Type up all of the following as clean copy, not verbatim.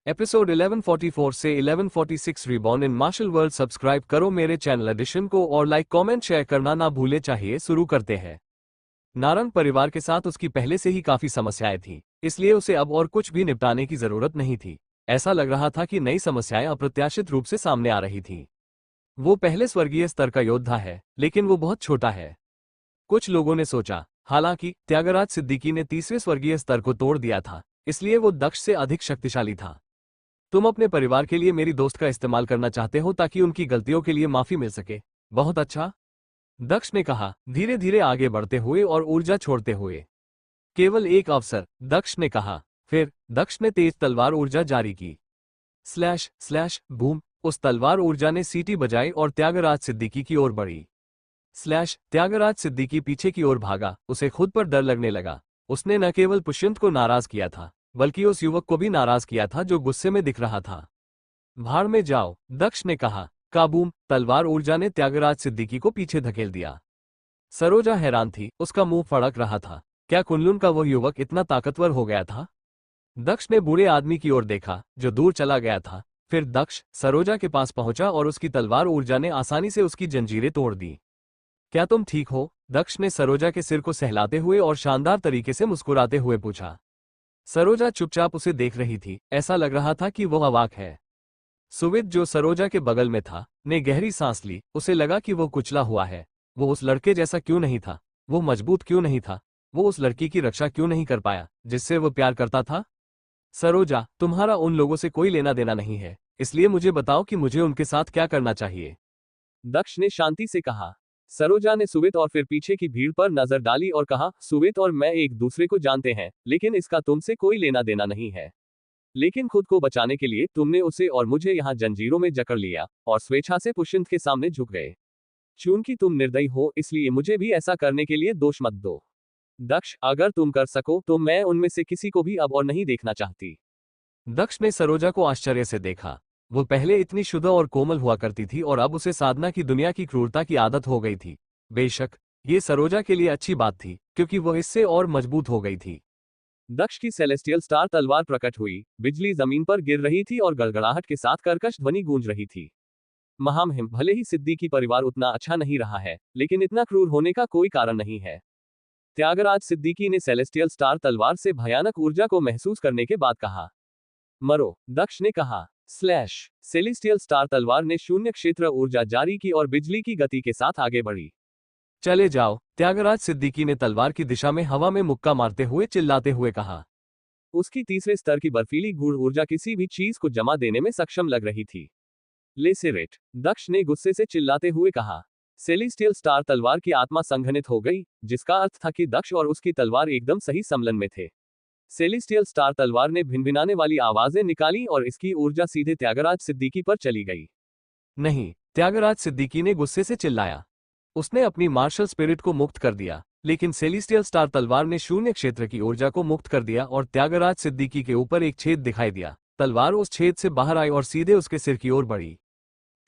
Episode 1144 से 1146 reborn in martial world. Subscribe करो मेरे चैनल एडिशन को और लाइक कमेंट शेयर करना ना भूले। चाहिए शुरू करते हैं। नारंग परिवार के साथ उसकी पहले से ही काफी समस्याएं थी, इसलिए उसे अब और कुछ भी निपटाने की जरूरत नहीं थी। ऐसा लग रहा था कि नई समस्याएं अप्रत्याशित रूप से सामने आ रही थी। वो पहले स्वर्गीय स्तर का योद्धा है, लेकिन वो बहुत छोटा है। कुछ लोगों ने सोचा, हालांकि त्यागराज सिद्दीकी ने तीसरे स्वर्गीय स्तर को तोड़ दिया था, इसलिए वो दक्ष से अधिक शक्तिशाली था। तुम अपने परिवार के लिए मेरी दोस्त का इस्तेमाल करना चाहते हो ताकि उनकी गलतियों के लिए माफी मिल सके। बहुत अच्छा, दक्ष ने कहा, धीरे धीरे आगे बढ़ते हुए और ऊर्जा छोड़ते हुए। केवल एक अवसर, दक्ष ने कहा। फिर दक्ष ने तेज तलवार ऊर्जा जारी की। Slash slash boom. उस तलवार ऊर्जा ने सीटी बजाई और त्यागराज सिद्दीकी की ओर बढ़ी। स्लैश। त्यागराज सिद्दीकी पीछे की ओर भागा। उसे खुद पर डर लगने लगा। उसने न केवल पुष्यंत को नाराज किया था, बल्कि उस युवक को भी नाराज किया था जो गुस्से में दिख रहा था। भाड़ में जाओ, दक्ष ने कहा। काबूम। तलवार ऊर्जा ने त्यागराज सिद्दीकी को पीछे धकेल दिया। सरोजा हैरान थी, उसका मुंह फड़क रहा था। क्या कुनलुन का वह युवक इतना ताकतवर हो गया था? दक्ष ने बूढ़े आदमी की ओर देखा जो दूर चला गया था। फिर दक्ष सरोजा के पास पहुंचा और उसकी तलवार ऊर्जा ने आसानी से उसकी जंजीरें तोड़ दी। क्या तुम ठीक हो? दक्ष ने सरोजा के सिर को सहलाते हुए और शानदार तरीके से मुस्कुराते हुए पूछा। सरोजा चुपचाप उसे देख रही थी। ऐसा लग रहा था कि वह अवाक है। सुविद, जो सरोजा के बगल में था, ने गहरी सांस ली। उसे लगा कि वो कुचला हुआ है। वो उस लड़के जैसा क्यों नहीं था? वो मजबूत क्यों नहीं था? वो उस लड़की की रक्षा क्यों नहीं कर पाया जिससे वो प्यार करता था? सरोजा, तुम्हारा उन लोगों से कोई लेना देना नहीं है, इसलिए मुझे बताओ कि मुझे उनके साथ क्या करना चाहिए। दक्ष ने शांति से कहा। सरोजा ने सुवित और फिर पीछे की भीड़ पर नजर डाली और कहा, सुवित और मैं एक दूसरे को जानते हैं, लेकिन इसका तुमसे कोई लेना देना नहीं है। लेकिन खुद को बचाने के लिए तुमने उसे और मुझे यहाँ जंजीरों में जकड़ लिया और स्वेच्छा से पुष्यंत के सामने झुक गए। चूंकि तुम निर्दयी हो, इसलिए मुझे भी ऐसा करने के लिए दोष मत दो। दक्ष, अगर तुम कर सको तो मैं उनमें से किसी को भी अब और नहीं देखना चाहती। दक्ष ने सरोजा को आश्चर्य से देखा। वो पहले इतनी शुद्ध और कोमल हुआ करती थी और अब उसे साधना की दुनिया की क्रूरता की आदत हो गई थी। बेशक ये सरोजा के लिए अच्छी बात थी, क्योंकि वह इससे और मजबूत हो गई थी। दक्ष की सेलेस्टियल स्टार तलवार प्रकट हुई। बिजली जमीन पर गिर रही थी और गड़गड़ाहट के साथ कर्कश ध्वनि गूंज रही थी। महामहिम, भले ही सिद्दीकी परिवार उतना अच्छा नहीं रहा है, लेकिन इतना क्रूर होने का कोई कारण नहीं है। त्यागराज सिद्दीकी ने सेलेस्टियल स्टार तलवार से भयानक ऊर्जा को महसूस करने के बाद कहा। मरो, दक्ष ने कहा। स्लैश। सेलेस्टियल स्टार तलवार ने शून्य क्षेत्र ऊर्जा जारी की और बिजली की गति के साथ आगे बढ़ी। चले जाओ, त्यागराज सिद्दीकी ने तलवार की दिशा में हवा में मुक्का मारते हुए चिल्लाते हुए कहा। उसकी तीसरे स्तर की बर्फीली गूढ़ ऊर्जा किसी भी चीज को जमा देने में सक्षम लग रही थी। लेसेरेट, दक्ष ने गुस्से से चिल्लाते हुए कहा। सेलेस्टियल स्टार तलवार की आत्मा संघनित हो गई, जिसका अर्थ था कि दक्ष और उसकी तलवार एकदम सही समलन में थे। सेलेस्टियल स्टार तलवार ने भिनभिनाने वाली आवाजें निकाली और इसकी ऊर्जा सीधे त्यागराज सिद्दीकी पर चली गई। नहीं, त्यागराज सिद्दीकी ने गुस्से से चिल्लाया। उसने अपनी मार्शल स्पिरिट को मुक्त कर दिया, लेकिन सेलेस्टियल स्टार तलवार ने शून्य क्षेत्र की ऊर्जा को मुक्त कर दिया और त्यागराज सिद्दीकी के ऊपर एक छेद दिखाई दिया। तलवार उस छेद से बाहर आई और सीधे उसके सिर की ओर बढ़ी।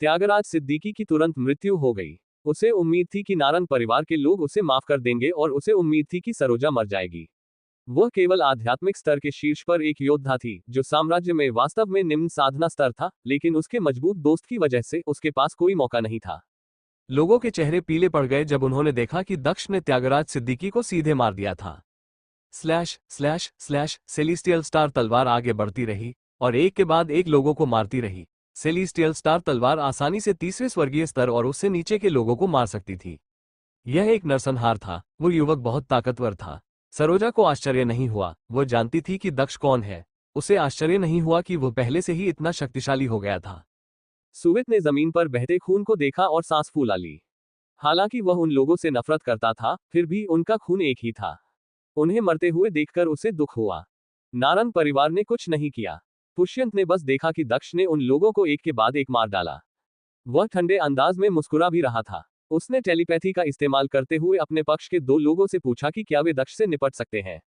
त्यागराज सिद्दीकी की तुरंत मृत्यु हो गई। उसे उम्मीद थी कि नारंग परिवार के लोग उसे माफ कर देंगे और उसे उम्मीद थी कि सरोजा मर जाएगी। वह केवल आध्यात्मिक स्तर के शीर्ष पर एक योद्धा थी, जो साम्राज्य में वास्तव में निम्न साधना स्तर था, लेकिन उसके मजबूत दोस्त की वजह से उसके पास कोई मौका नहीं था। लोगों के चेहरे पीले पड़ गए जब उन्होंने देखा कि दक्ष ने त्यागराज सिद्दीकी को सीधे मार दिया था। Slash slash slash. Celestial star तलवार आगे बढ़ती रही और एक के बाद एक लोगों को मारती रही। सेलेस्टियल स्टार तलवार आसानी से तीसरे स्वर्गीय स्तर और उससे नीचे के लोगों को मार सकती थी। यह एक नरसंहार था। वो युवक बहुत ताकतवर था। सरोजा को आश्चर्य नहीं हुआ, वो जानती थी कि दक्ष कौन है। उसे आश्चर्य नहीं हुआ कि वो पहले से ही इतना शक्तिशाली हो गया था। सुवित ने जमीन पर बहते खून को देखा और सांस फूला ली। हालांकि वह उन लोगों से नफरत करता था, फिर भी उनका खून एक ही था। उन्हें मरते हुए देखकर उसे दुख हुआ। नारंग परिवार ने कुछ नहीं किया। पुष्यंत ने बस देखा कि दक्ष ने उन लोगों को एक के बाद एक मार डाला। वह ठंडे अंदाज में मुस्कुरा भी रहा था। उसने टेलीपैथी का इस्तेमाल करते हुए अपने पक्ष के दो लोगों से पूछा कि क्या वे दक्ष से निपट सकते हैं।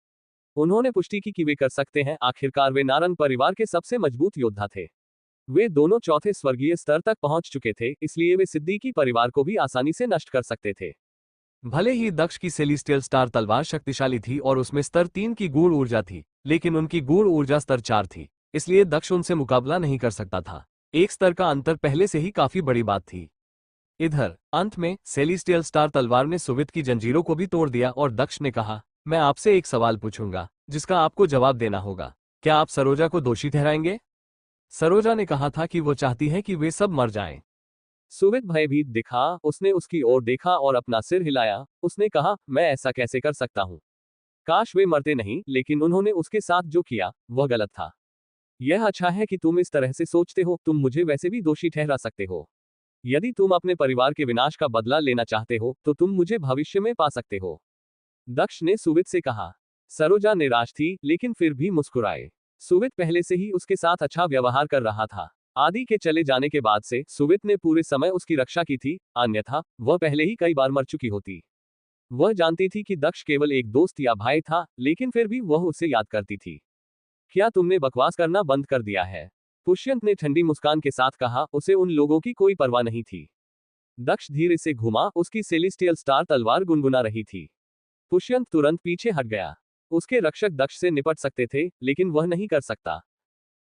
उन्होंने पुष्टि की कि वे कर सकते हैं। आखिरकार वे नारंग परिवार के सबसे मजबूत योद्धा थे। वे दोनों चौथे स्वर्गीय स्तर तक पहुंच चुके थे, इसलिए वे सिद्दीकी परिवार को भी आसानी से नष्ट कर सकते थे। भले ही दक्ष की सेलेस्टियल स्टार तलवार शक्तिशाली थी और उसमें स्तर 3 की गूढ़ ऊर्जा थी, लेकिन उनकी गूढ़ ऊर्जा स्तर 4 थी। इसलिए दक्ष उनसे मुकाबला नहीं कर सकता था। एक स्तर का अंतर पहले से ही काफी बड़ी बात थी। इधर अंत में सेलेस्टियल स्टार तलवार ने सुवित की जंजीरों को भी तोड़ दिया और दक्ष ने कहा, मैं आपसे एक सवाल पूछूंगा जिसका आपको जवाब देना होगा। क्या आप सरोजा को दोषी ठहराएंगे? सरोजा ने कहा था कि वो चाहती है कि वे सब मर जाएं। सुवित भयभीत दिखा, उसने उसकी ओर देखा और अपना सिर हिलाया। उसने कहा, मैं ऐसा कैसे कर सकता हूं? काश वे मरते नहीं, लेकिन उन्होंने उसके साथ जो किया वह गलत था। यह अच्छा है कि तुम इस तरह से सोचते हो, तुम मुझे वैसे भी दोषी ठहरा सकते हो। यदि तुम अपने परिवार के विनाश का बदला लेना चाहते हो तो तुम मुझे भविष्य में पा सकते हो। दक्ष ने सुवित से कहा। सरोजा निराश थी, लेकिन फिर भी मुस्कुराए। सुवित पहले से ही उसके साथ अच्छा व्यवहार कर रहा था। आदि के चले जाने के बाद से सुवित ने पूरे समय उसकी रक्षा की थी, अन्यथा वह पहले ही कई बार मर चुकी होती। वह जानती थी कि दक्ष केवल एक दोस्त या भाई था, लेकिन फिर भी वह उसे याद करती थी। क्या तुमने बकवास करना बंद कर दिया है? पुष्यंत ने ठंडी मुस्कान के साथ कहा। उसे उन लोगों की कोई परवाह नहीं थी। दक्ष धीरे से घुमा, उसकी सेलेस्टियल स्टार तलवार गुनगुना रही थी। पुष्यंत तुरंत पीछे हट गया। उसके रक्षक दक्ष से निपट सकते थे, लेकिन वह नहीं कर सकता।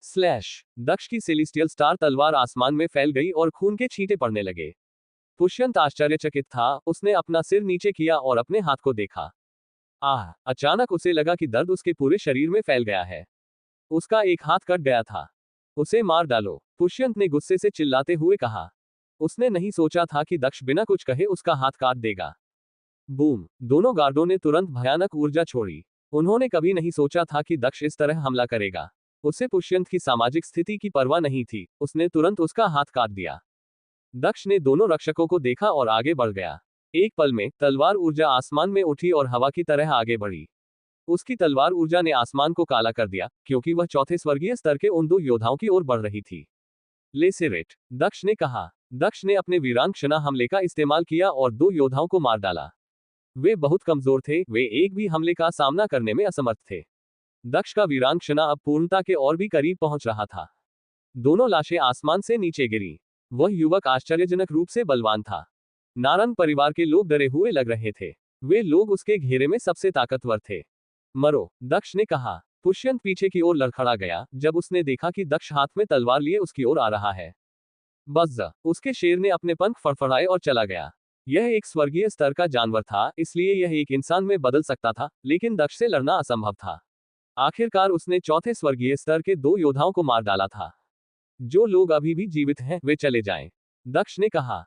स्लैश! दक्ष की सेलेस्टियल स्टार तलवार आसमान में फैल गई और खून के छींटे पड़ने लगे। पुष्यंत आश्चर्यचकित था, उसने अपना सिर नीचे किया और अपने हाथ को देखा। आह! अचानक उसे लगा कि दर्द उसके पूरे शरीर में फैल गया है। उसका एक हाथ कट गया था। उसे मार डालो, पुष्यंत ने गुस्से से चिल्लाते हुए कहा। उसने नहीं सोचा था कि दक्ष बिना कुछ कहे उसका हाथ काट देगा। बूम! दोनों गार्डों ने तुरंत भयानक ऊर्जा छोड़ी। उन्होंने कभी नहीं सोचा था कि दक्ष इस तरह हमला करेगा। उसे पुष्यंत की सामाजिक स्थिति की परवाह नहीं थी, उसने तुरंत उसका हाथ काट दिया। दक्ष ने दोनों रक्षकों को देखा और आगे बढ़ गया। एक पल में तलवार ऊर्जा आसमान में उठी और हवा की तरह आगे बढ़ी। उसकी तलवार ऊर्जा ने आसमान को काला कर दिया, क्योंकि वह चौथे स्वर्गीय स्तर के उन दो योद्धाओं की ओर बढ़ रही थी। लेसेरेट! दक्ष ने कहा। दक्ष ने अपने वीरांगना हमले का इस्तेमाल किया और दो योद्धाओं को मार डाला। वे बहुत कमजोर थे, वे एक भी हमले का सामना करने में असमर्थ थे। दक्ष का वीरांगना अब पूर्णता के और भी करीब पहुंच रहा था। दोनों लाशें आसमान से नीचे गिरी। वह युवक आश्चर्यजनक रूप से बलवान था। नारंग परिवार के लोग डरे हुए लग रहे थे। वे लोग उसके घेरे में सबसे ताकतवर थे। मरो! दक्ष ने कहा। पुष्यंत पीछे की ओर लड़खड़ा गया जब उसने देखा कि दक्ष हाथ में तलवार लिए उसकी ओर आ रहा है। बज़! उसके शेर ने अपने पंख फड़फड़ाए और चला गया। यह एक स्वर्गीय स्तर का जानवर था, इसलिए यह एक इंसान में बदल सकता था, लेकिन दक्ष से लड़ना असंभव था। आखिरकार उसने चौथे स्वर्गीय स्तर के दो योद्धाओं को मार डाला था। जो लोग अभी भी जीवित हैं, वे चले जाएं, दक्ष ने कहा।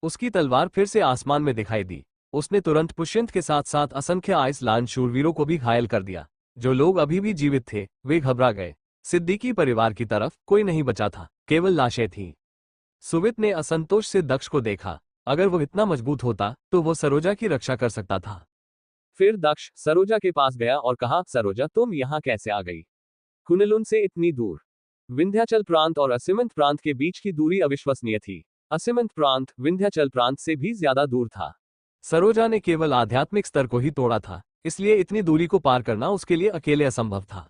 उसकी तलवार फिर से आसमान में दिखाई दी। उसने तुरंत पुष्यंत के साथ साथ असंख्य आइसलैंड शूरवीरों को भी घायल कर दिया। जो लोग अभी भी जीवित थे, वे घबरा गए। सिद्दीकी परिवार की तरफ कोई नहीं बचा था, केवल लाशें थीं। सुवित ने असंतोष से दक्ष को देखा। अगर वो इतना मजबूत होता तो वो सरोजा की रक्षा कर सकता था। फिर दक्ष सरोजा के पास गया और कहा, सरोजा, तुम यहाँ कैसे आ गई? कुनलुन से इतनी दूर? विंध्याचल प्रांत और असीमंत प्रांत के बीच की दूरी अविश्वसनीय थी। असीमंत प्रांत विंध्याचल प्रांत से भी ज्यादा दूर था। सरोजा ने केवल आध्यात्मिक स्तर को ही तोड़ा था, इसलिए इतनी दूरी को पार करना उसके लिए अकेले असंभव था।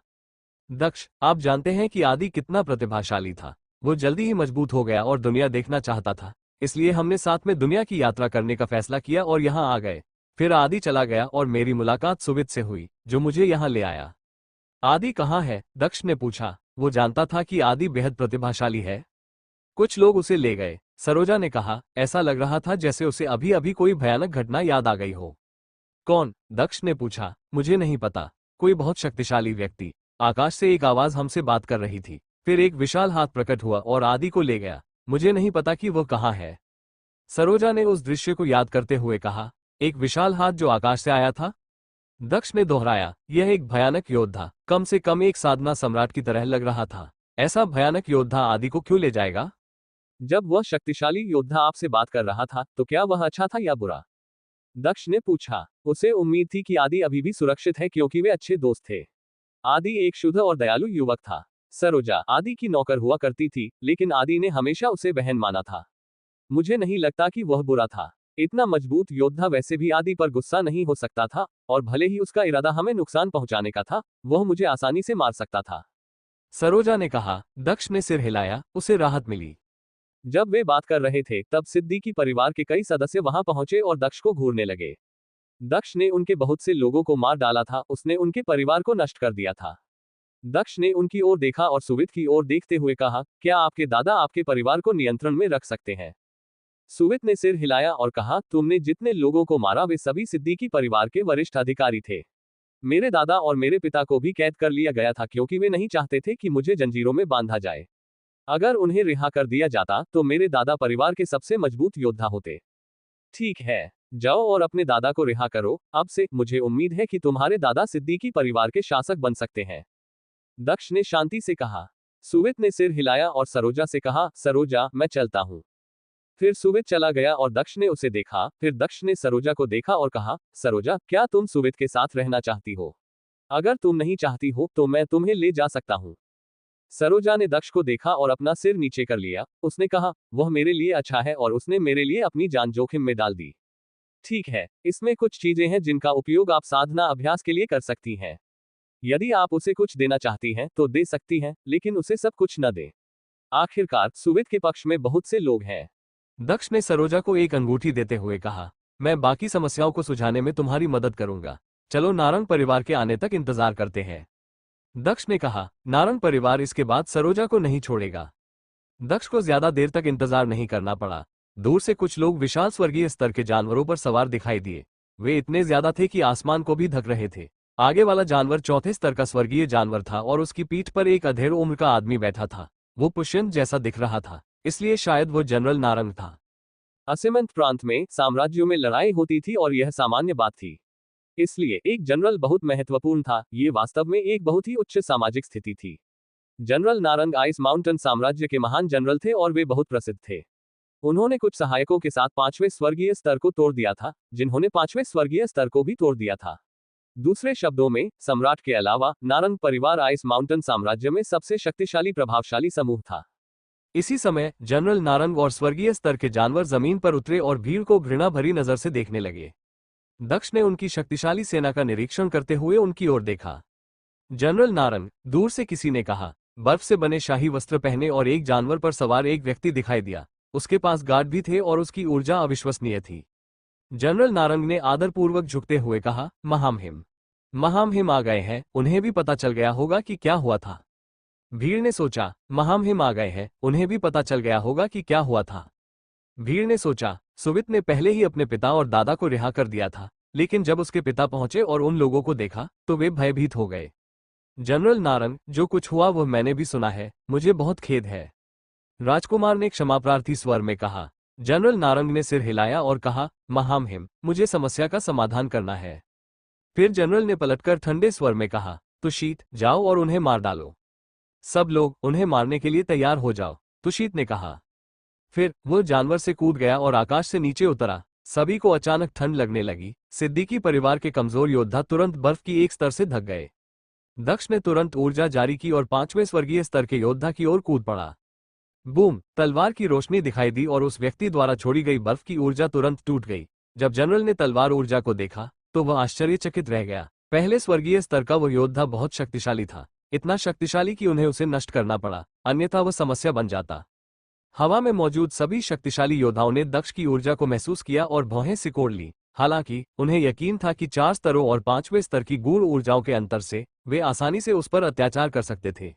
दक्ष, आप जानते हैं कि आदि कितना प्रतिभाशाली था। वो जल्दी ही मजबूत हो गया और दुनिया देखना चाहता था, इसलिए हमने साथ में दुनिया की यात्रा करने का फैसला किया और यहाँ आ गए। फिर आदि चला गया और मेरी मुलाकात सुवित से हुई, जो मुझे यहाँ ले आया। आदि कहाँ है? दक्ष ने पूछा। वो जानता था कि आदि बेहद प्रतिभाशाली है। कुछ लोग उसे ले गए, सरोजा ने कहा। ऐसा लग रहा था जैसे उसे अभी अभी कोई भयानक घटना याद आ गई हो। कौन? दक्ष ने पूछा। मुझे नहीं पता। कोई बहुत शक्तिशाली व्यक्ति। आकाश से एक आवाज हमसे बात कर रही थी। फिर एक विशाल हाथ प्रकट हुआ और आदि को ले गया। मुझे नहीं पता कि वो कहाँ है। सरोजा ने उस दृश्य को याद करते हुए कहा। एक विशाल हाथ जो आकाश से आया था? दक्ष ने दोहराया। यह एक भयानक योद्धा, कम से कम एक साधना सम्राट की तरह लग रहा था। ऐसा भयानक योद्धा आदि को क्यों ले जाएगा? जब वह शक्तिशाली योद्धा आपसे बात कर रहा था, तो क्या वह अच्छा था या बुरा? दक्ष ने पूछा। उसे उम्मीद थी कि आदि अभी भी सुरक्षित है क्योंकि वे अच्छे दोस्त थे। आदि एक शुद्ध और दयालु युवक था। सरोजा आदि की नौकर हुआ करती थी, लेकिन आदि ने हमेशा उसे बहन माना था। मुझे नहीं लगता कि वह बुरा था। इतना मजबूत योद्धा वैसे भी आदि पर गुस्सा नहीं हो सकता था, और भले ही उसका इरादा हमें नुकसान पहुंचाने का था, वह मुझे आसानी से मार सकता था। सरोजा ने कहा। दक्ष ने सिर हिलाया, उसे राहत मिली। जब वे बात कर रहे थे, तब सिद्दीकी परिवार के कई सदस्य वहां पहुंचे और दक्ष को घूरने लगे। दक्ष ने उनके बहुत से लोगों को मार डाला था, उसने उनके परिवार को नष्ट कर दिया था। दक्ष ने उनकी ओर देखा और सुवित की ओर देखते हुए कहा, क्या आपके दादा आपके परिवार को नियंत्रण में रख सकते हैं? सुवित ने सिर हिलाया और कहा, तुमने जितने लोगों को मारा वे सभी सिद्दीकी परिवार के वरिष्ठ अधिकारी थे। मेरे दादा और मेरे पिता को भी कैद कर लिया गया था क्योंकि वे नहीं चाहते थे कि मुझे जंजीरों में बांधा जाए। अगर उन्हें रिहा कर दिया जाता तो मेरे दादा परिवार के सबसे मजबूत योद्धा होते। ठीक है, जाओ और अपने दादा को रिहा करो, अब से मुझे उम्मीद है कि तुम्हारे दादा सिद्दीकी परिवार के शासक बन सकते हैं। दक्ष ने शांति से कहा। सुवित ने सिर हिलाया और सरोजा से कहा, सरोजा, मैं चलता हूं। फिर सुवित चला गया और दक्ष ने उसे देखा। फिर दक्ष ने सरोजा को देखा और कहा, सरोजा, क्या तुम सुवित के साथ रहना चाहती हो? अगर तुम नहीं चाहती हो तो मैं तुम्हें ले जा सकता हूं। सरोजा ने दक्ष को देखा और अपना सिर नीचे कर लिया। उसने कहा, वह मेरे लिए अच्छा है और उसने मेरे लिए अपनी जान जोखिम में डाल दी। ठीक है, इसमें कुछ चीजें हैं जिनका उपयोग आप साधना अभ्यास के लिए कर सकती हैं। यदि आप उसे कुछ देना चाहती हैं तो दे सकती हैं, लेकिन उसे सब कुछ न दें। आखिरकार सुवित के पक्ष में बहुत से लोग हैं। दक्ष ने सरोजा को एक अंगूठी देते हुए कहा, मैं बाकी समस्याओं को सुझाने में तुम्हारी मदद करूंगा। चलो नारंग परिवार के आने तक इंतजार करते हैं। दक्ष ने कहा, नारंग परिवार इसके बाद सरोजा को नहीं छोड़ेगा। दक्ष को ज्यादा देर तक इंतजार नहीं करना पड़ा। दूर से कुछ लोग विशाल स्वर्गीय स्तर के जानवरों पर सवार दिखाई दिए। वे इतने ज्यादा थे कि आसमान को भी ढक रहे थे। आगे वाला जानवर चौथे स्तर का स्वर्गीय जानवर था और उसकी पीठ पर एक अधेड़ उम्र का आदमी बैठा था। वो पुष्यंत जैसा दिख रहा था, इसलिए शायद वो जनरल नारंग था। असीमंत प्रांत में साम्राज्यों में लड़ाई होती थी और यह सामान्य बात थी। इसलिए एक जनरल बहुत महत्वपूर्ण था। ये वास्तव में एक बहुत ही उच्च सामाजिक स्थिति थी। जनरल नारंग आइस माउंटेन साम्राज्य के महान जनरल थे और वे बहुत प्रसिद्ध थे। उन्होंने कुछ सहायकों के साथ 5वें स्वर्गीय स्तर को तोड़ दिया था, जिन्होंने 5वें स्वर्गीय स्तर को भी तोड़ दिया था। दूसरे शब्दों में, सम्राट के अलावा नारंग परिवार आइस माउंटेन साम्राज्य में सबसे शक्तिशाली प्रभावशाली समूह था। इसी समय जनरल नारंग और स्वर्गीय स्तर के जानवर जमीन पर उतरे और भीड़ को घृणा भरी नजर से देखने लगे। दक्ष ने उनकी शक्तिशाली सेना का निरीक्षण करते हुए उनकी ओर देखा। जनरल नारंग, दूर से किसी ने कहा। बर्फ से बने शाही वस्त्र पहने और एक जानवर पर सवार एक व्यक्ति दिखाई दिया। उसके पास गार्ड भी थे और उसकी ऊर्जा अविश्वसनीय थी। जनरल नारंग ने आदरपूर्वक झुकते हुए कहा, महामहिम। महामहिम आ गए हैं, उन्हें भी पता चल गया होगा कि क्या हुआ था। भीड़ ने सोचा, महामहिम आ गए हैं, उन्हें भी पता चल गया होगा कि क्या हुआ था। भीड़ ने सोचा, सुवित ने पहले ही अपने पिता और दादा को रिहा कर दिया था, लेकिन जब उसके पिता पहुंचे और उन लोगों को देखा तो वे भयभीत हो गए। जनरल नारंग, जो कुछ हुआ वह मैंने भी सुना है, मुझे बहुत खेद है। राजकुमार ने क्षमाप्रार्थी स्वर में कहा। जनरल नारंग ने सिर हिलाया और कहा, महामहिम, मुझे समस्या का समाधान करना है। फिर जनरल ने पलटकर ठंडे स्वर में कहा, तुशीत, जाओ और उन्हें मार डालो। सब लोग उन्हें मारने के लिए तैयार हो जाओ, तुशीत ने कहा। फिर वो जानवर से कूद गया और आकाश से नीचे उतरा। सभी को अचानक ठंड लगने लगी। सिद्दीकी परिवार के कमजोर योद्धा तुरंत बर्फ की एक स्तर से ढक गए। दक्ष ने तुरंत ऊर्जा जारी की और 5वें स्वर्गीय स्तर के योद्धा की ओर कूद पड़ा। बूम, तलवार की रोशनी दिखाई दी और उस व्यक्ति द्वारा छोड़ी गई बर्फ की ऊर्जा तुरंत टूट गई। जब जनरल ने तलवार ऊर्जा को देखा तो वह आश्चर्यचकित रह गया। पहले स्वर्गीय स्तर का वह योद्धा बहुत शक्तिशाली था, इतना शक्तिशाली कि उन्हें उसे नष्ट करना पड़ा, अन्यथा वह समस्या बन जाता। हवा में मौजूद सभी शक्तिशाली योद्धाओं ने दक्ष की ऊर्जा को महसूस किया और भौहें सिकोड़ ली। हालांकि उन्हें यकीन था कि 4 स्तरों और 5वें स्तर की गूढ़ ऊर्जाओं के अंतर से वे आसानी से उस पर अत्याचार कर सकते थे।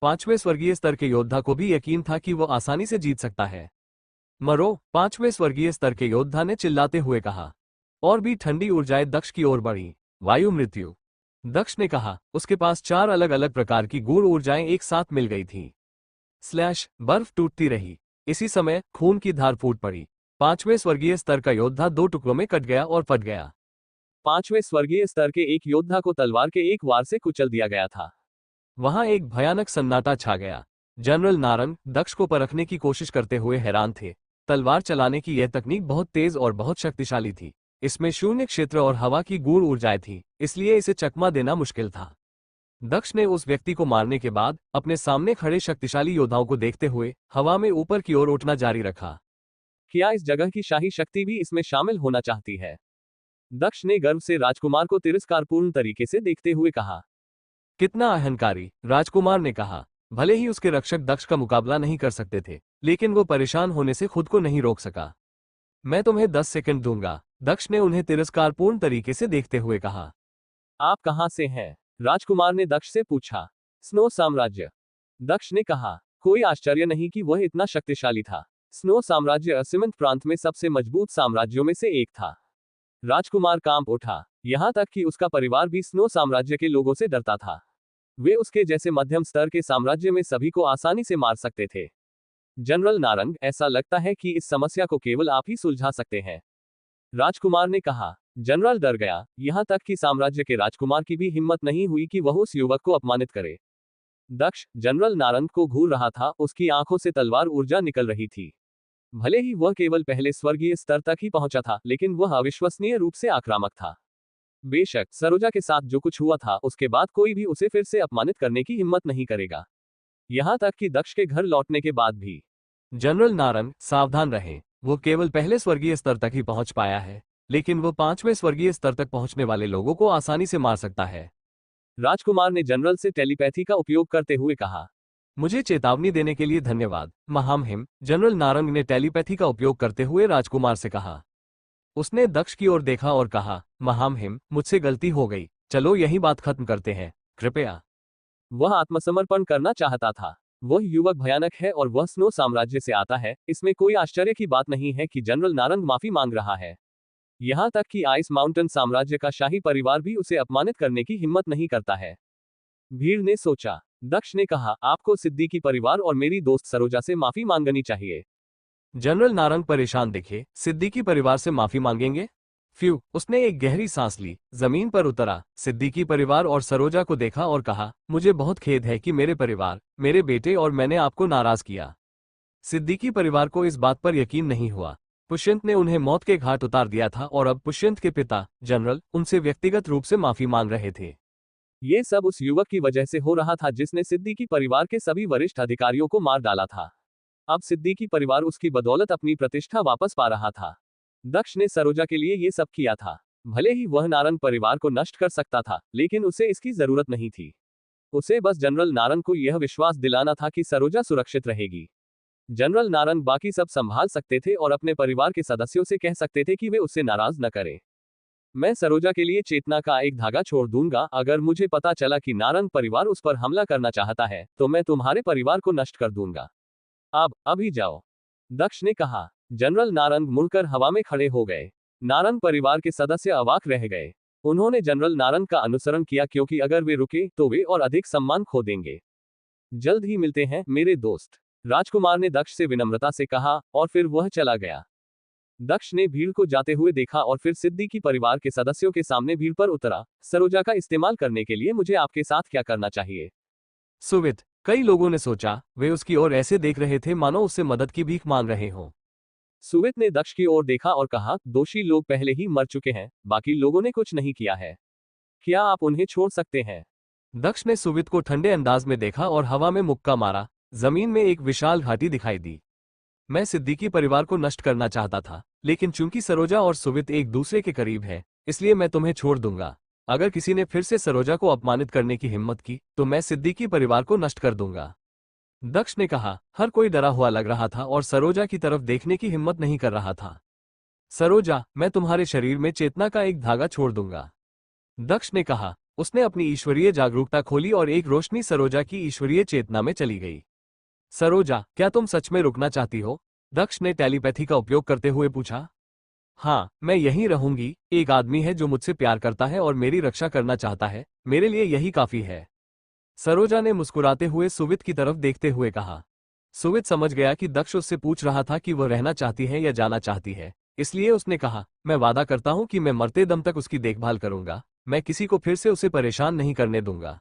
5वें स्वर्गीय स्तर के योद्धा को भी यकीन था कि वह आसानी से जीत सकता है। मरो, 5वें स्वर्गीय स्तर के योद्धा ने चिल्लाते हुए कहा। और भी ठंडी ऊर्जाएं दक्ष की ओर बढ़ी। वायु मृत्यु, दक्ष ने कहा। उसके पास 4 अलग अलग प्रकार की गूढ़ ऊर्जाएं एक साथ मिल गई थीं। बर्फ टूटती रही। इसी समय खून की धार फूट पड़ी। 5वें स्वर्गीय स्तर का योद्धा 2 टुकड़ों में कट गया और फट गया। 5वें स्वर्गीय स्तर के एक योद्धा को तलवार के एक वार से कुचल दिया गया था। वहां एक भयानक सन्नाटा छा गया। जनरल नारंग दक्ष को परखने की कोशिश करते हुए हैरान थे। तलवार चलाने की यह तकनीक बहुत तेज और बहुत शक्तिशाली थी। इसमें शून्य क्षेत्र और हवा की गूढ़ ऊर्जाएं थी, इसलिए इसे चकमा देना मुश्किल था। दक्ष ने उस व्यक्ति को मारने के बाद अपने सामने खड़े शक्तिशाली योद्धाओं को देखते हुए हवा में ऊपर की ओर उठना जारी रखा। क्या इस जगह की शाही शक्ति भी इसमें शामिल होना चाहती है? दक्ष ने गर्व से राजकुमार को तिरस्कारपूर्ण तरीके से देखते हुए कहा। कितना अहंकारी, राजकुमार ने कहा। भले ही उसके रक्षक दक्ष का मुकाबला नहीं कर सकते थे, लेकिन वो परेशान होने से खुद को नहीं रोक सका। मैं तुम्हें 10 सेकंड दूंगा, दक्ष ने उन्हें तिरस्कारपूर्ण तरीके से देखते हुए कहा। आप कहां से हैं? राजकुमार ने दक्ष से पूछा। स्नो साम्राज्य। दक्ष ने कहा, कोई आश्चर्य नहीं कि वह इतना शक्तिशाली था। स्नो साम्राज्य असीमंत प्रांत में सबसे मजबूत साम्राज्यों में से एक था। राजकुमार कांप उठा, यहां तक कि उसका परिवार भी स्नो साम्राज्य के लोगों से डरता था। वे उसके जैसे मध्यम स्तर के साम्राज्य में सभी को आसानी से मार सकते थे। जनरल नारंग, ऐसा लगता है कि इस समस्या को केवल आप ही सुलझा सकते हैं। राजकुमार ने कहा। जनरल डर गया, यहां तक कि साम्राज्य के राजकुमार की भी हिम्मत नहीं हुई कि वह उस युवक को अपमानित करे। दक्ष जनरल नारंग को घूर रहा था, उसकी आंखों से तलवार ऊर्जा निकल रही थी। भले ही वह केवल पहले स्वर्गीय स्तर तक ही पहुंचा था, लेकिन वह अविश्वसनीय रूप से आक्रामक था। बेशक सरोजा के साथ जो कुछ हुआ था, उसके बाद कोई भी उसे फिर से अपमानित करने की हिम्मत नहीं करेगा, यहां तक कि दक्ष के घर लौटने के बाद भी। जनरल नारंग, सावधान रहें, वो केवल पहले स्वर्गीय स्तर तक ही पहुंच पाया है, लेकिन वो 5वें स्वर्गीय स्तर तक पहुंचने वाले लोगों को आसानी से मार सकता है। राजकुमार ने जनरल से टेलीपैथी का उपयोग करते हुए कहा। मुझे चेतावनी देने के लिए धन्यवाद, महामहिम। जनरल नारंग ने टेलीपैथी का उपयोग करते हुए राजकुमार से कहा। उसने दक्ष की ओर देखा और कहा, महामहिम, मुझसे गलती हो गई, चलो यही बात खत्म करते हैं, कृपया। वह आत्मसमर्पण करना चाहता था। वह युवक भयानक है और वह स्नो साम्राज्य से आता है, इसमें कोई आश्चर्य की बात नहीं है कि जनरल नारंग माफी मांग रहा है। यहां तक कि आइस माउंटेन साम्राज्य का शाही परिवार भी उसे अपमानित करने की हिम्मत नहीं करता है। भीड़ ने सोचा। दक्ष ने कहा, आपको सिद्दीकी परिवार और मेरी दोस्त सरोजा से माफी मांगनी चाहिए। जनरल नारंग परेशान दिखे। सिद्दीकी परिवार से माफी मांगेंगे? फ्यू, उसने एक गहरी सांस ली, जमीन पर उतरा, सिद्दीकी परिवार और सरोजा को देखा और कहा, मुझे बहुत खेद है कि मेरे परिवार, मेरे बेटे और मैंने आपको नाराज किया। सिद्दीकी परिवार को इस बात पर यकीन नहीं हुआ। पुष्यंत ने उन्हें मौत के घाट उतार दिया था और अब पुष्यंत के पिता, जनरल, उनसे व्यक्तिगत रूप से माफी मांग रहे थे। ये सब उस युवक की वजह से हो रहा था जिसने सिद्दीकी परिवार के सभी वरिष्ठ अधिकारियों को मार डाला था। अब सिद्दीकी परिवार उसकी बदौलत अपनी प्रतिष्ठा वापस पा रहा था। दक्ष ने सरोजा के लिए ये सब किया था। भले ही वह नारंग परिवार को नष्ट कर सकता था, लेकिन उसे इसकी जरूरत नहीं थी। उसे बस जनरल नारंग को यह विश्वास दिलाना था कि सरोजा सुरक्षित रहेगी। जनरल नारंग बाकी सब संभाल सकते थे और अपने परिवार के सदस्यों से कह सकते थे कि वे उससे नाराज न करें। मैं सरोजा के लिए चेतना का एक धागा छोड़ दूंगा। अगर मुझे पता चला कि नारंग परिवार उस पर हमला करना चाहता है, तो मैं तुम्हारे परिवार को नष्ट कर दूंगा। अभी जाओ, दक्ष ने कहा। जनरल नारंग मुड़कर हवा में खड़े हो गए। नारंग परिवार के सदस्य अवाक रह गए। उन्होंने जनरल नारंग का अनुसरण किया, क्योंकि अगर वे रुके तो वे और अधिक सम्मान खो देंगे। जल्द ही मिलते हैं मेरे दोस्त, राजकुमार ने दक्ष से विनम्रता से कहा, और फिर वह चला गया। दक्ष ने भीड़ को जाते हुए देखा और फिर सिद्दीकी परिवार के सदस्यों के सामने भीड़ पर उतरा। सरोजा का इस्तेमाल करने के लिए मुझे आपके साथ क्या करना चाहिए? सुवित, कई लोगों ने सोचा, वे उसकी ओर ऐसे देख रहे थे मानो उससे मदद की भीख मांग रहे हों। सुवित ने दक्ष की ओर देखा और कहा, दोषी लोग पहले ही मर चुके हैं, बाकी लोगों ने कुछ नहीं किया है। क्या आप उन्हें छोड़ सकते हैं? दक्ष ने सुवित को ठंडे अंदाज में देखा और हवा में मुक्का मारा। जमीन में एक विशाल घाटी दिखाई दी। मैं सिद्दीकी परिवार को नष्ट करना चाहता था, लेकिन चूंकि सरोजा और सुवित एक दूसरे के करीब हैं, इसलिए मैं तुम्हें छोड़ दूंगा। अगर किसी ने फिर से सरोजा को अपमानित करने की हिम्मत की, तो मैं सिद्दीकी परिवार को नष्ट कर दूंगा। दक्ष ने कहा। हर कोई डरा हुआ लग रहा था और सरोजा की तरफ देखने की हिम्मत नहीं कर रहा था। सरोजा, मैं तुम्हारे शरीर में चेतना का एक धागा छोड़ दूंगा, दक्ष ने कहा। उसने अपनी ईश्वरीय जागरूकता खोली और एक रोशनी सरोजा की ईश्वरीय चेतना में चली गई। सरोजा, क्या तुम सच में रुकना चाहती हो? दक्ष ने टेलीपैथी का उपयोग करते हुए पूछा। हाँ, मैं यहीं रहूंगी। एक आदमी है जो मुझसे प्यार करता है और मेरी रक्षा करना चाहता है, मेरे लिए यही काफी है, सरोजा ने मुस्कुराते हुए सुवित की तरफ देखते हुए कहा। सुवित समझ गया कि दक्ष उससे पूछ रहा था कि वह रहना चाहती है या जाना चाहती है, इसलिए उसने कहा, मैं वादा करता हूं कि मैं मरते दम तक उसकी देखभाल करूंगा। मैं किसी को फिर से उसे परेशान नहीं करने दूंगा।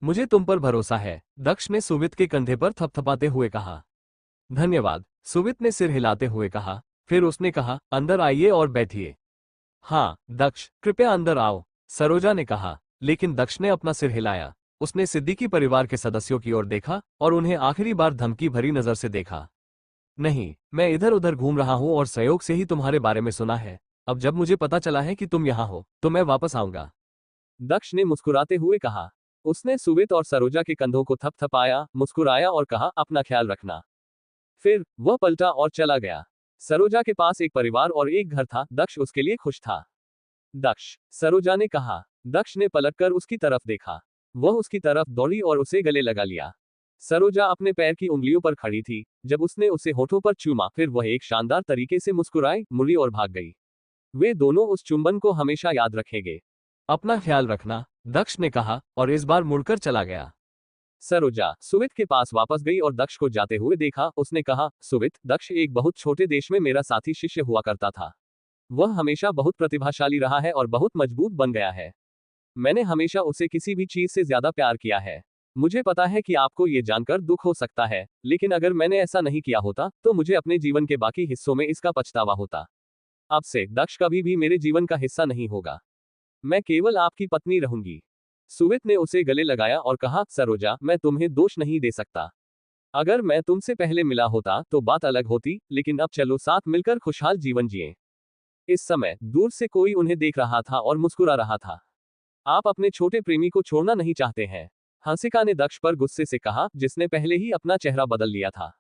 मुझे तुम पर भरोसा है, दक्ष ने सुवित के कंधे पर थपथपाते हुए कहा। धन्यवाद, सुवित ने सिर हिलाते हुए कहा। फिर उसने कहा, अंदर आइए और बैठिए। हाँ दक्ष, कृपया अंदर आओ, सरोजा ने कहा। लेकिन दक्ष ने अपना सिर हिलाया। उसने सिद्दीकी परिवार के सदस्यों की ओर देखा और उन्हें आखिरी बार धमकी भरी नजर से देखा। नहीं, मैं इधर उधर घूम रहा हूं और सहयोग से ही तुम्हारे बारे में सुना है। अब जब मुझे पता चला है कि तुम यहाँ हो, तो मैं वापस आऊंगा, दक्ष ने मुस्कुराते हुए कहा। उसने सुवित और सरोजा के कंधों को थपथपाया, मुस्कुराया और कहा, अपना ख्याल रखना। फिर वह पलटा और चला गया। सरोजा के पास एक परिवार और एक घर था। दक्ष उसके लिए खुश था। दक्ष, सरोजा ने कहा। दक्ष ने पलटकर उसकी तरफ देखा। वह उसकी तरफ दौड़ी और उसे गले लगा लिया। सरोजा अपने पैर की उंगलियों पर खड़ी थी। जब उसने उसे होठों पर चूमा, फिर वह एक शानदार तरीके से मुस्कुराई, मुड़ी और भाग गई। वे दोनों उस चुंबन को हमेशा याद रखेंगे। अपना ख्याल रखना, दक्ष ने कहा और इस बार मुड़कर चला गया। सरोजा सुवित के पास वापस गई और दक्ष को जाते हुए देखा। उसने कहा, सुवित, दक्ष एक बहुत छोटे देश में मेरा साथी शिष्य हुआ करता था। वह हमेशा बहुत प्रतिभाशाली रहा है और बहुत मजबूत बन गया है। मैंने हमेशा उसे किसी भी चीज से ज्यादा प्यार किया है। मुझे पता है कि आपको ये जानकर दुख हो सकता है, लेकिन अगर मैंने ऐसा नहीं किया होता तो मुझे अपने जीवन के बाकी हिस्सों में इसका पछतावा होता। अब से दक्ष कभी भी मेरे जीवन का हिस्सा नहीं होगा। मैं केवल आपकी पत्नी रहूंगी। सुवित ने उसे गले लगाया और कहा, सरोजा, मैं तुम्हें दोष नहीं दे सकता। अगर मैं तुमसे पहले मिला होता तो बात अलग होती, लेकिन अब चलो साथ मिलकर खुशहाल जीवन जिए। इस समय दूर से कोई उन्हें देख रहा था और मुस्कुरा रहा था। आप अपने छोटे प्रेमी को छोड़ना नहीं चाहते हैं? हंसिका ने दक्ष पर गुस्से से कहा, जिसने पहले ही अपना चेहरा बदल लिया था।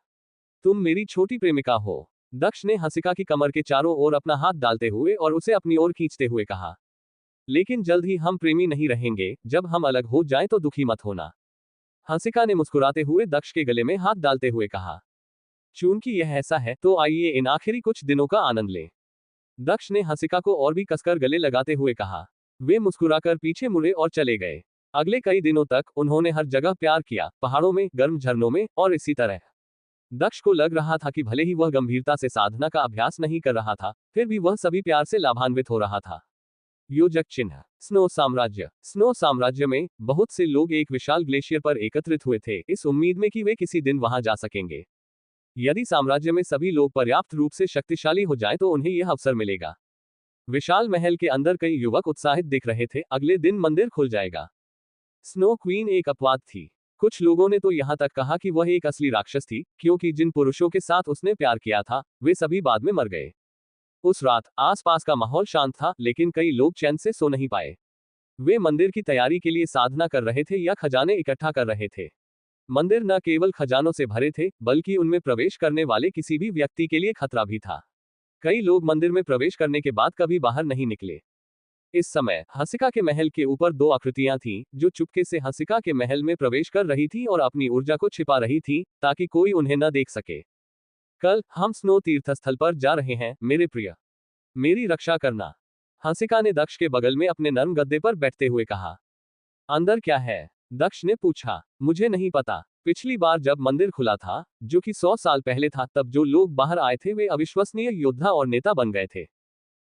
तुम मेरी छोटी प्रेमिका हो। दक्ष ने हंसिका की कमर के चारों ओर अपना हाथ डालते हुए और उसे अपनी ओर खींचते हुए कहा, लेकिन जल्द ही हम प्रेमी नहीं रहेंगे। जब हम अलग हो जाएं तो दुखी मत होना। हंसिका ने मुस्कुराते हुए दक्ष के गले में हाथ डालते हुए कहा, चूंकि यह ऐसा है तो आइए इन आखिरी कुछ दिनों का आनंद लें। दक्ष ने हंसिका को और भी कसकर गले लगाते हुए कहा। वे मुस्कुराकर पीछे मुड़े और चले गए। अगले कई दिनों तक उन्होंने हर जगह प्यार किया, पहाड़ों में, गर्म झरनों में और इसी तरह। दक्ष को लग रहा था कि भले ही वह गंभीरता से साधना का अभ्यास नहीं कर रहा था, फिर भी वह सभी प्यार से लाभान्वित हो रहा था। योजक चिन्ह। स्नो साम्राज्य। स्नो साम्राज्य में बहुत से लोग एक विशाल ग्लेशियर पर एकत्रित हुए थे, इस उम्मीद में कि वे किसी दिन वहां जा सकेंगे। यदि साम्राज्य में सभी लोग पर्याप्त रूप से शक्तिशाली हो जाएं तो उन्हें यह अवसर मिलेगा। विशाल महल के अंदर कई युवक उत्साहित दिख रहे थे। अगले दिन मंदिर खुल जाएगा। स्नो क्वीन एक अपवाद थी। कुछ लोगों ने तो यहां तक कहा कि वह एक असली राक्षस थी, क्योंकि जिन पुरुषों के साथ उसने प्यार किया था वे सभी बाद में मर गए। उस रात आसपास का माहौल शांत था, लेकिन कई लोग चैन से सो नहीं पाए। वे मंदिर की तैयारी के लिए साधना कर रहे थे या खजाने इकट्ठा कर रहे थे। मंदिर न केवल खजानों से भरे थे, बल्कि उनमें प्रवेश करने वाले किसी भी व्यक्ति के लिए खतरा भी था। कई लोग मंदिर में प्रवेश करने के बाद कभी बाहर नहीं निकले। इस समय हंसिका के महल के ऊपर दो आकृतियां थीं, जो चुपके से हंसिका के महल में प्रवेश कर रही थी और अपनी ऊर्जा को छिपा रही थी, ताकि कोई उन्हें न देख सके। कल हम स्नो तीर्थस्थल पर जा रहे हैं, मेरे प्रिय। मेरी रक्षा करना। हंसिका ने दक्ष के बगल में अपने नर्म गद्दे पर बैठते हुए कहा। अंदर क्या है? दक्ष ने पूछा। मुझे नहीं पता। पिछली बार जब मंदिर खुला था, जो कि 100 साल पहले था, तब जो लोग बाहर आए थे वे अविश्वसनीय योद्धा और नेता बन गए थे।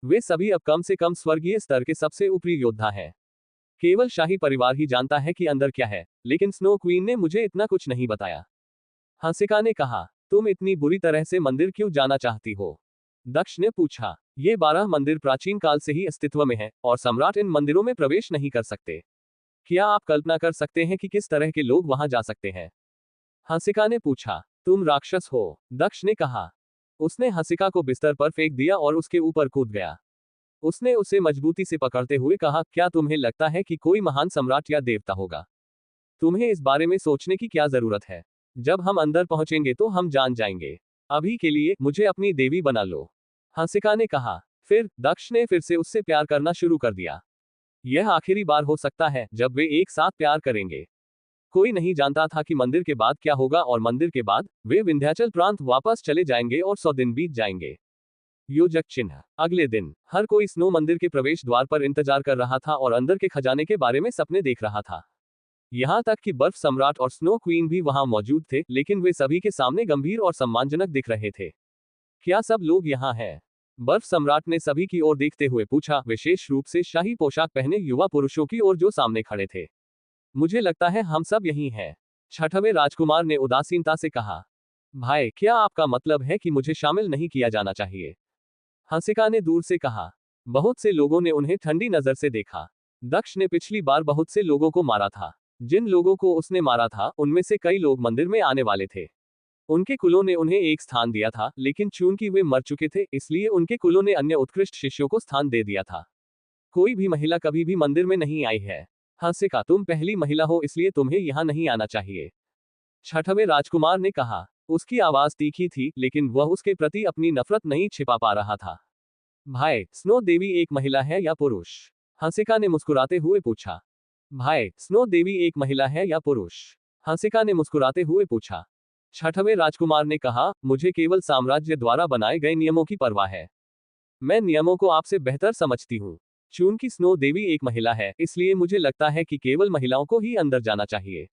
वे सभी अब कम से कम स्वर्गीय स्तर के सबसे ऊपरी योद्धा हैं। केवल शाही परिवार ही जानता है कि अंदर क्या है, लेकिन स्नो क्वीन ने मुझे इतना कुछ नहीं बताया। हंसिका ने कहा, तुम इतनी बुरी तरह से मंदिर क्यों जाना चाहती हो? दक्ष ने पूछा। ये 12 मंदिर प्राचीन काल से ही अस्तित्व में हैं, और सम्राट इन मंदिरों में प्रवेश नहीं कर सकते। क्या आप कल्पना कर सकते हैं कि किस तरह के लोग वहां जा सकते हैं? हंसिका ने पूछा। तुम राक्षस हो? दक्ष ने कहा। उसने हंसिका को बिस्तर पर फेंक दिया और उसके ऊपर कूद गया। उसने उसे मजबूती से पकड़ते हुए कहा, क्या तुम्हें लगता है कि कोई महान सम्राट या देवता होगा? तुम्हें इस बारे में सोचने की क्या जरूरत है? जब हम अंदर पहुंचेंगे तो हम जान जाएंगे। अभी के लिए मुझे अपनी देवी बना लो, हंसिका ने कहा। फिर दक्ष ने फिर से उससे प्यार करना शुरू कर दिया। यह आखिरी बार हो सकता है जब वे एक साथ प्यार करेंगे। कोई नहीं जानता था कि मंदिर के बाद क्या होगा, और मंदिर के बाद वे विंध्याचल प्रांत वापस चले जाएंगे और 100 दिन बीत जाएंगे। योजक चिन्ह। अगले दिन हर कोई स्नो मंदिर के प्रवेश द्वार पर इंतजार कर रहा था और अंदर के खजाने के बारे में सपने देख रहा था। यहाँ तक कि बर्फ सम्राट और स्नो क्वीन भी वहां मौजूद थे, लेकिन वे सभी के सामने गंभीर और सम्मानजनक दिख रहे थे। क्या सब लोग यहाँ हैं? बर्फ सम्राट ने सभी की ओर देखते हुए पूछा, विशेष रूप से शाही पोशाक पहने युवा पुरुषों की ओर जो सामने खड़े थे। मुझे लगता है हम सब यही हैं। छठवें राजकुमार ने उदासीनता से कहा। भाई, क्या आपका मतलब है कि मुझे शामिल नहीं किया जाना चाहिए? हंसिका ने दूर से कहा। बहुत से लोगों ने उन्हें ठंडी नजर से देखा। दक्ष ने पिछली बार बहुत से लोगों को मारा था। जिन लोगों को उसने मारा था उनमें से कई लोग मंदिर में आने वाले थे। उनके कुलों ने उन्हें एक स्थान दिया था, लेकिन चूंकि वे मर चुके थे, इसलिए उनके कुलों ने अन्य उत्कृष्ट शिष्यों को स्थान दे दिया था। कोई भी महिला कभी भी मंदिर में नहीं आई है। हंसिका, तुम पहली महिला हो, इसलिए तुम्हें यहाँ नहीं आना चाहिए, छठवें राजकुमार ने कहा। उसकी आवाज तीखी थी, लेकिन वह उसके प्रति अपनी नफरत नहीं छिपा पा रहा था। भाई, स्नो देवी एक महिला है या पुरुष? हंसिका ने मुस्कुराते हुए पूछा। भाई, स्नो देवी एक महिला है या पुरुष? हंसिका ने मुस्कुराते हुए पूछा। छठवें राजकुमार ने कहा, मुझे केवल साम्राज्य द्वारा बनाए गए नियमों की परवाह है। मैं नियमों को आपसे बेहतर समझती हूँ। चूंकि स्नो देवी एक महिला है, इसलिए मुझे लगता है कि केवल महिलाओं को ही अंदर जाना चाहिए।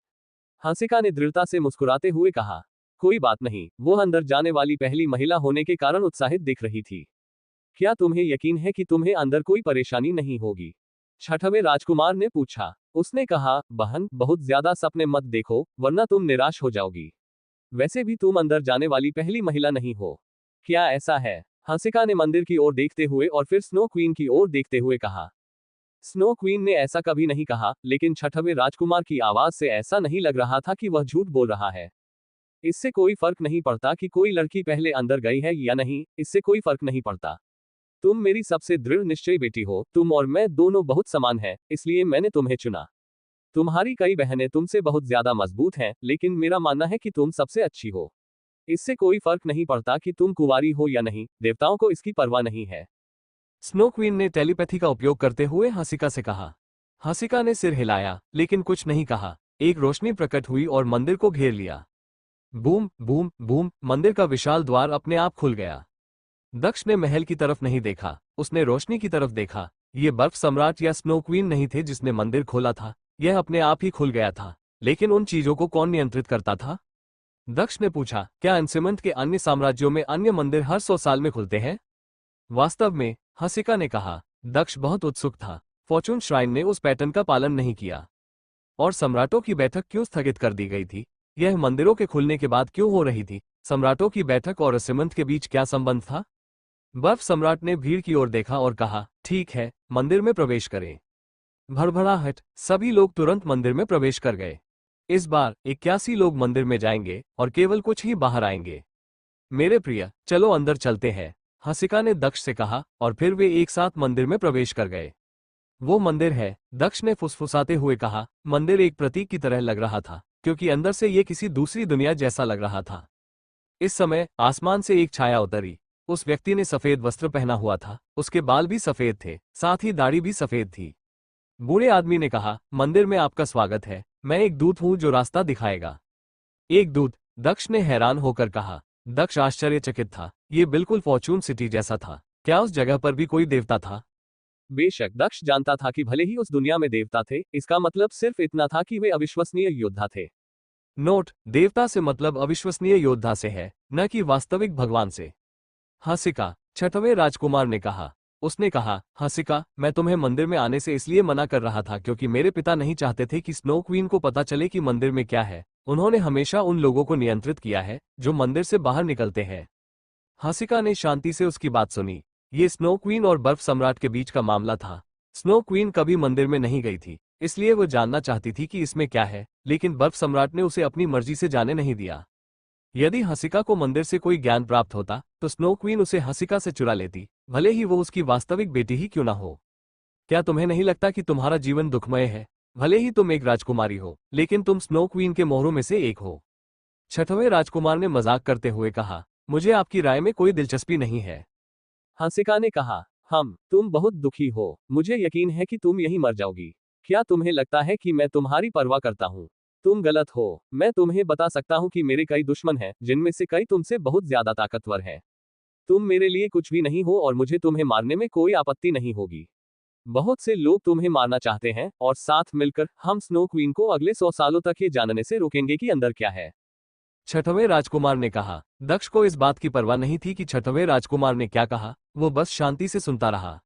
हंसिका ने दृढ़ता से मुस्कुराते हुए कहा। कोई बात नहीं, वो अंदर जाने वाली पहली महिला होने के कारण उत्साहित दिख रही थी। क्या तुम्हें यकीन है कि तुम्हें अंदर कोई परेशानी नहीं होगी? छठवें राजकुमार ने पूछा। उसने कहा, बहन, बहुत ज्यादा सपने मत देखो, वरना तुम निराश हो जाओगी। वैसे भी तुम अंदर जाने वाली पहली महिला नहीं हो। क्या ऐसा है? हंसिका ने मंदिर की ओर देखते हुए और फिर स्नो क्वीन की ओर देखते हुए कहा। स्नो क्वीन ने ऐसा कभी नहीं कहा, लेकिन छठवें राजकुमार की आवाज से ऐसा नहीं लग रहा था कि वह झूठ बोल रहा है। इससे कोई फर्क नहीं पड़ता कि कोई लड़की पहले अंदर गई है या नहीं, इससे कोई फर्क नहीं पड़ता। तुम मेरी सबसे दृढ़ निश्चयी बेटी हो, तुम और मैं दोनों बहुत समान हैं, इसलिए मैंने तुम्हें चुना। तुम्हारी कई बहनें तुमसे बहुत ज्यादा मजबूत हैं, लेकिन मेरा मानना है कि तुम सबसे अच्छी हो। इससे कोई फर्क नहीं पड़ता कि तुम कुंवारी हो या नहीं, देवताओं को इसकी परवाह नहीं है। स्नो क्वीन ने टेलीपैथी का उपयोग करते हुए हंसिका से कहा। हंसिका ने सिर हिलाया, लेकिन कुछ नहीं कहा। एक रोशनी प्रकट हुई और मंदिर को घेर लिया। बूम बूम बूम, मंदिर का विशाल द्वार अपने आप खुल गया। दक्ष ने महल की तरफ नहीं देखा, उसने रोशनी की तरफ देखा। ये बर्फ सम्राट या स्नो क्वीन नहीं थे जिसने मंदिर खोला था, यह अपने आप ही खुल गया था। लेकिन उन चीजों को कौन नियंत्रित करता था? दक्ष ने पूछा, क्या एनसेमंट के अन्य साम्राज्यों में अन्य मंदिर हर 100 साल में खुलते हैं? वास्तव में, हंसिका ने कहा। दक्ष बहुत उत्सुक था। फॉर्चून श्राइन ने उस पैटर्न का पालन नहीं किया। और सम्राटों की बैठक क्यों स्थगित कर दी गई थी? यह मंदिरों के खुलने के बाद क्यों हो रही थी? सम्राटों की बैठक और एनसेमंट के बीच क्या संबंध था? बर्फ सम्राट ने भीड़ की ओर देखा और कहा, ठीक है, मंदिर में प्रवेश करें। भड़भड़ाहट, सभी लोग तुरंत मंदिर में प्रवेश कर गए। इस बार 81 लोग मंदिर में जाएंगे और केवल कुछ ही बाहर आएंगे। मेरे प्रिय, चलो अंदर चलते हैं, हंसिका ने दक्ष से कहा, और फिर वे एक साथ मंदिर में प्रवेश कर गए। वो मंदिर है, दक्ष ने फुसफुसाते हुए कहा। मंदिर एक प्रतीक की तरह लग रहा था, क्योंकि अंदर से ये किसी दूसरी दुनिया जैसा लग रहा था। इस समय आसमान से एक छाया उतरी। उस व्यक्ति ने सफेद वस्त्र पहना हुआ था, उसके बाल भी सफेद थे, साथ ही दाढ़ी भी सफेद थी। बूढ़े आदमी ने कहा, मंदिर में आपका स्वागत है, मैं एक दूत हूं जो रास्ता दिखाएगा। एक दूत? दक्ष ने हैरान होकर कहा। दक्ष आश्चर्यचकित था, ये बिल्कुल फॉर्चून सिटी जैसा था। क्या उस जगह पर भी कोई देवता था? बेशक, दक्ष जानता था कि भले ही उस दुनिया में देवता थे, इसका मतलब सिर्फ इतना था कि वे अविश्वसनीय योद्धा थे। नोट, देवता से मतलब अविश्वसनीय योद्धा से है, न कि वास्तविक भगवान से। हंसिका, छठवें राजकुमार ने कहा। उसने कहा, हंसिका, मैं तुम्हें मंदिर में आने से इसलिए मना कर रहा था क्योंकि मेरे पिता नहीं चाहते थे कि स्नो क्वीन को पता चले कि मंदिर में क्या है। उन्होंने हमेशा उन लोगों को नियंत्रित किया है जो मंदिर से बाहर निकलते हैं। हंसिका ने शांति से उसकी बात सुनी। ये स्नो क्वीन और बर्फ सम्राट के बीच का मामला था। स्नो क्वीन कभी मंदिर में नहीं गई थी, इसलिए वो जानना चाहती थी कि इसमें क्या है, लेकिन बर्फ सम्राट ने उसे अपनी मर्जी से जाने नहीं दिया। यदि हंसिका को मंदिर से कोई ज्ञान प्राप्त होता, तो स्नो क्वीन उसे हंसिका से चुरा लेती, भले ही वो उसकी वास्तविक बेटी ही क्यों ना हो। क्या तुम्हें नहीं लगता कि तुम्हारा जीवन दुखमय है? भले ही तुम एक राजकुमारी हो, लेकिन तुम स्नो क्वीन के मोहरों में से एक हो। छठवें राजकुमार ने मजाक करते हुए कहा, मुझे आपकी राय में कोई दिलचस्पी नहीं है। हंसिका ने कहा, तुम बहुत दुखी हो, मुझे यकीन है कि तुम यहीं मर जाओगी। क्या तुम्हें लगता है कि मैं तुम्हारी परवाह करता हूँ? तुम गलत हो। मैं तुम्हें बता सकता हूँ कि मेरे कई दुश्मन हैं, जिनमें से कई तुमसे बहुत ज्यादा ताकतवर हैं। तुम मेरे लिए कुछ भी नहीं हो और मुझे तुम्हें मारने में कोई आपत्ति नहीं होगी। बहुत से लोग तुम्हें मारना चाहते हैं और साथ मिलकर हम स्नो क्वीन को अगले 100 सालों तक ये जानने से रोकेंगे कि अंदर क्या है। छठवें राजकुमार ने कहा। दक्ष को इस बात की परवाह नहीं थी कि छठवें राजकुमार ने क्या कहा, वो बस शांति से सुनता रहा।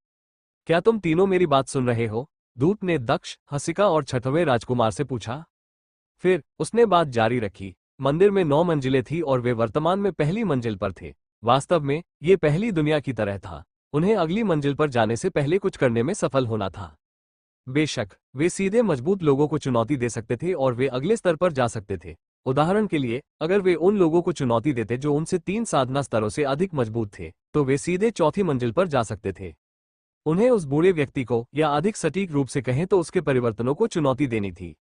क्या तुम तीनों मेरी बात सुन रहे हो? दूत ने दक्ष, हंसिका और छठवें राजकुमार से पूछा। फिर उसने बात जारी रखी। मंदिर में 9 मंजिलें थी और वे वर्तमान में पहली मंजिल पर थे। वास्तव में ये पहली दुनिया की तरह था। उन्हें अगली मंजिल पर जाने से पहले कुछ करने में सफल होना था। बेशक, वे सीधे मजबूत लोगों को चुनौती दे सकते थे और वे अगले स्तर पर जा सकते थे। उदाहरण के लिए, अगर वे उन लोगों को चुनौती देते जो उनसे 3 साधना स्तरों से अधिक मजबूत थे, तो वे सीधे चौथी मंजिल पर जा सकते थे। उन्हें उस बूढ़े व्यक्ति को, या अधिक सटीक रूप से कहें तो उसके परिवर्तनों को चुनौती देनी थी।